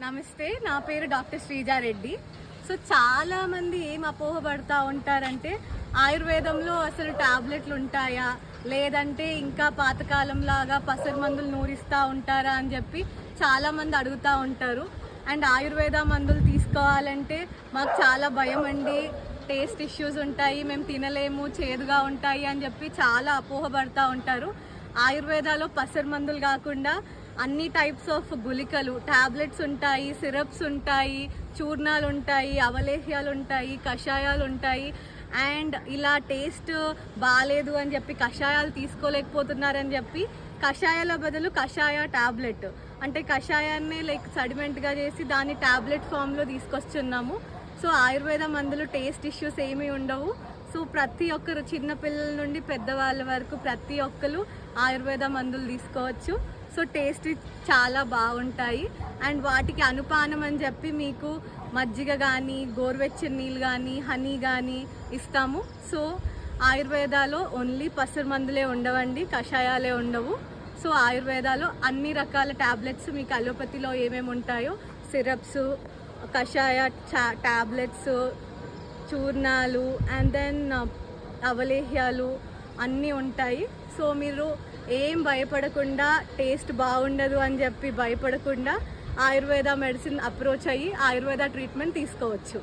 నమస్తే, నా పేరు డాక్టర్ శ్రీజారెడ్డి. సో చాలామంది ఏం అపోహపడుతూ ఉంటారంటే ఆయుర్వేదంలో అసలు టాబ్లెట్లు ఉంటాయా, లేదంటే ఇంకా పాతకాలం లాగా పసరు మందులు నూరిస్తూ ఉంటారా అని చెప్పి చాలామంది అడుగుతూ ఉంటారు. అండ్ ఆయుర్వేద మందులు తీసుకోవాలంటే మాకు చాలా భయం అండి, టేస్ట్ ఇష్యూస్ ఉంటాయి, మేము తినలేము, చేదుగా ఉంటాయి అని చెప్పి చాలా అపోహపడుతూ ఉంటారు. ఆయుర్వేదాలో పసరు మందులు కాకుండా అన్ని టైప్స్ ఆఫ్ గుళికలు, టాబ్లెట్స్ ఉంటాయి, సిరప్స్ ఉంటాయి, చూర్ణాలు ఉంటాయి, అవలేహ్యాలు ఉంటాయి, కషాయాలు ఉంటాయి. అండ్ ఇలా టేస్ట్ బాగాలేదు అని చెప్పి కషాయాలు తీసుకోలేకపోతున్నారని చెప్పి కషాయాల బదులు కషాయ టాబ్లెట్ అంటే కషాయాన్ని సడిమెంట్గా చేసి దాన్ని టాబ్లెట్ ఫామ్లో తీసుకొస్తున్నాము. సో ఆయుర్వేద మందులు టేస్ట్ ఇష్యూస్ ఏమీ ఉండవు. సో ప్రతి ఒక్కరు చిన్నపిల్లల నుండి పెద్దవాళ్ళ వరకు ప్రతి ఒక్కరు ఆయుర్వేద మందులు తీసుకోవచ్చు. సో టేస్ట్ చాలా బాగుంటాయి. అండ్ వాటికి అనుపానం అని చెప్పి మీకు మజ్జిగ కానీ, గోరువెచ్చని నీళ్ళు కానీ, హనీ కానీ ఇస్తాము. సో ఆయుర్వేదాలో ఓన్లీ పసరు మందులే ఉండవండి, కషాయాలే ఉండవు. సో ఆయుర్వేదాలో అన్ని రకాల టాబ్లెట్స్ మీకు అలోపతిలో ఏమేమి ఉంటాయో సిరప్స్, కషాయ టాబ్లెట్స్, చూర్ణాలు అండ్ దెన్ అవలేహ్యాలు అన్నీ ఉంటాయి. సో మీరు ఏం భయపడకుండా, టేస్ట్ బాగుండదు అని చెప్పి భయపడకుండా ఆయుర్వేద మెడిసిన్ అప్రోచ్ అయ్యి ఆయుర్వేద ట్రీట్మెంట్ తీసుకోవచ్చు.